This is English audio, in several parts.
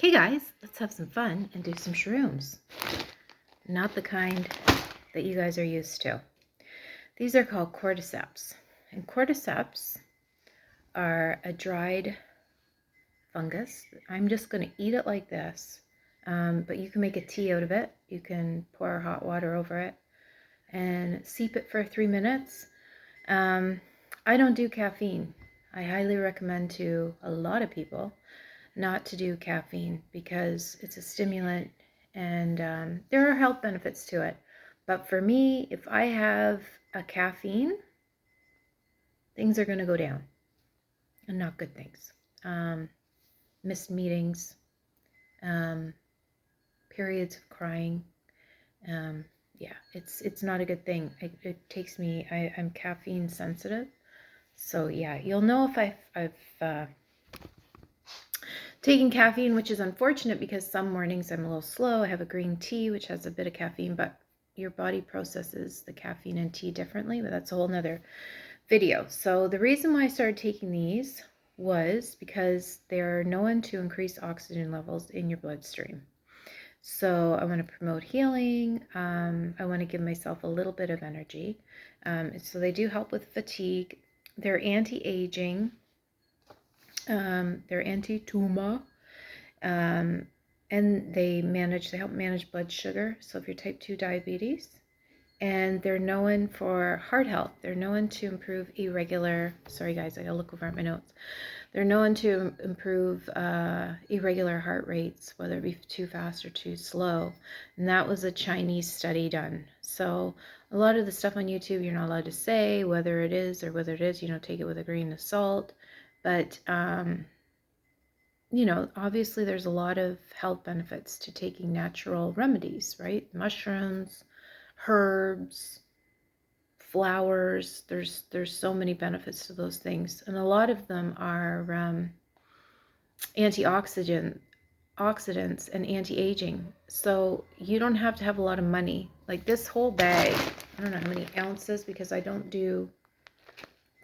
Okay guys, let's have some fun and do some shrooms. Not the kind that you guys are used to. These are called cordyceps. And cordyceps are a dried fungus. I'm just going to eat it like this. But you can make a tea out of it. You can pour hot water over it and steep it for 3 minutes. I don't do caffeine. I highly recommend to a lot of people not to do caffeine because it's a stimulant and there are health benefits to it. But for me, if I have a caffeine, things are going to go down and not good things. Missed meetings, periods of crying. Yeah, it's not a good thing. It takes me, I'm caffeine sensitive. So yeah, you'll know if I've taking caffeine, which is unfortunate because some mornings I'm a little slow. I have a green tea, which has a bit of caffeine, but your body processes the caffeine in tea differently, but that's a whole nother video. So the reason why I started taking these was because they're known to increase oxygen levels in your bloodstream. So I want to promote healing. I want to give myself a little bit of energy. So they do help with fatigue. They're anti-aging. They're anti-tumor, and they help manage blood sugar. So if you're type 2 diabetes, and they're known for heart health. They're known to improve sorry guys, I gotta look over at my notes. They're known to improve irregular heart rates, whether it be too fast or too slow. And that was a Chinese study done. So a lot of the stuff on YouTube, you're not allowed to say whether it is or whether it is, take it with a grain of salt. But, obviously there's a lot of health benefits to taking natural remedies, right? Mushrooms, herbs, flowers. There's so many benefits to those things. And a lot of them are antioxidants and anti-aging. So you don't have to have a lot of money. Like this whole bag, I don't know how many ounces because I don't do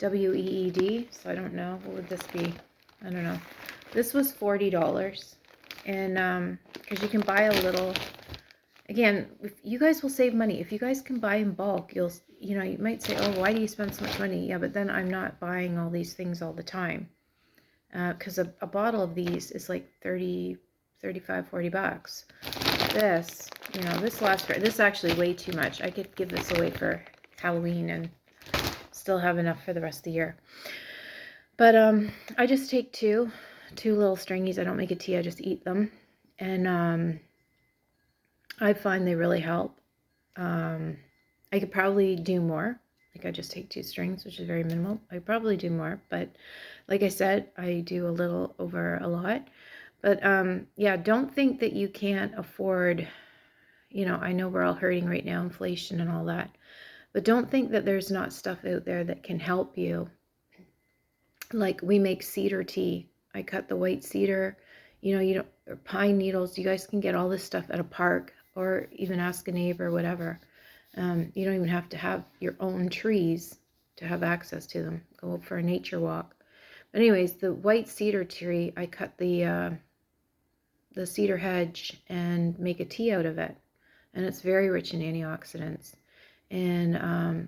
WEED, so I don't know. What would this be? I don't know. This was $40, and because you can buy a little. Again, if you guys will save money. If you guys can buy in bulk, you might say, oh, why do you spend so much money? Yeah, but then I'm not buying all these things all the time, because a bottle of these is like 30, 35, 40 bucks. This, this is actually way too much. I could give this away for Halloween and still have enough for the rest of the year. But I just take two little stringies. I don't make a tea, I just eat them. And I find they really help. I could probably do more. Like I just take 2 strings, which is very minimal. I probably do more, but like I said, I do a little over a lot. But yeah, don't think that you can't afford, I know we're all hurting right now, inflation and all that. But don't think that there's not stuff out there that can help you. Like we make cedar tea. I cut the white cedar, or pine needles. You guys can get all this stuff at a park or even ask a neighbor, whatever. You don't even have to have your own trees to have access to them. Go for a nature walk. But anyways, the white cedar tree, I cut the cedar hedge and make a tea out of it. And it's very rich in antioxidants. And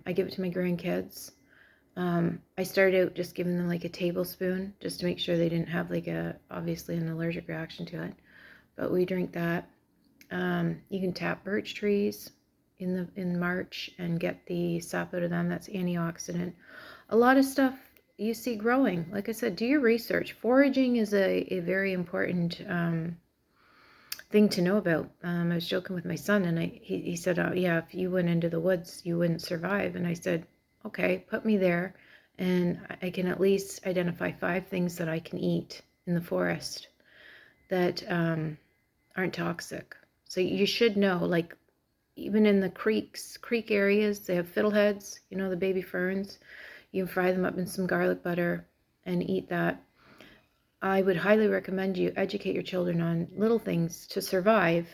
I give it to my grandkids. I started out just giving them like a tablespoon just to make sure they didn't have obviously an allergic reaction to it. But we drink that. You can tap birch trees in March and get the sap out of them. That's antioxidant. A lot of stuff you see growing. Like I said, do your research. Foraging is a very important thing to know about. I was joking with my son, and he said, oh, yeah, if you went into the woods, you wouldn't survive. And I said, okay, put me there, and I can at least identify 5 things that I can eat in the forest that aren't toxic. So you should know, like, even in the creek areas, they have fiddleheads, the baby ferns. You can fry them up in some garlic butter and eat that. I would highly recommend you educate your children on little things to survive,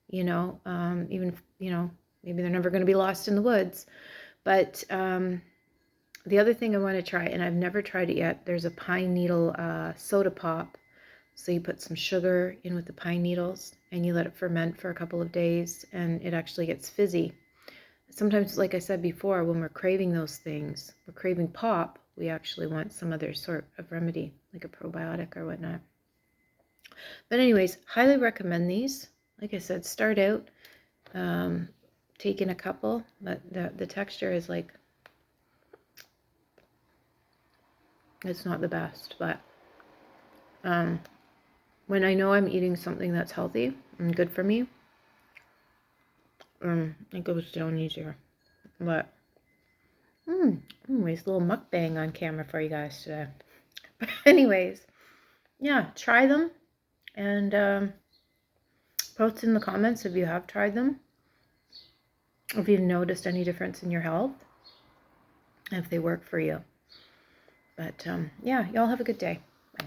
even, maybe they're never going to be lost in the woods. But the other thing I want to try, and I've never tried it yet, there's a pine needle soda pop. So you put some sugar in with the pine needles and you let it ferment for a couple of days, and it actually gets fizzy. Sometimes, like I said before, when we're craving those things, we're craving pop, we actually want some other sort of remedy, like a probiotic or whatnot. But anyways, highly recommend these. Like I said, start out taking a couple, but the texture is like, it's not the best, but when I know I'm eating something that's healthy and good for me, it goes down easier. But anyways, a little mukbang on camera for you guys today. But anyways, yeah, try them and post in the comments if you have tried them, if you've noticed any difference in your health, if they work for you. But yeah, y'all have a good day. Bye.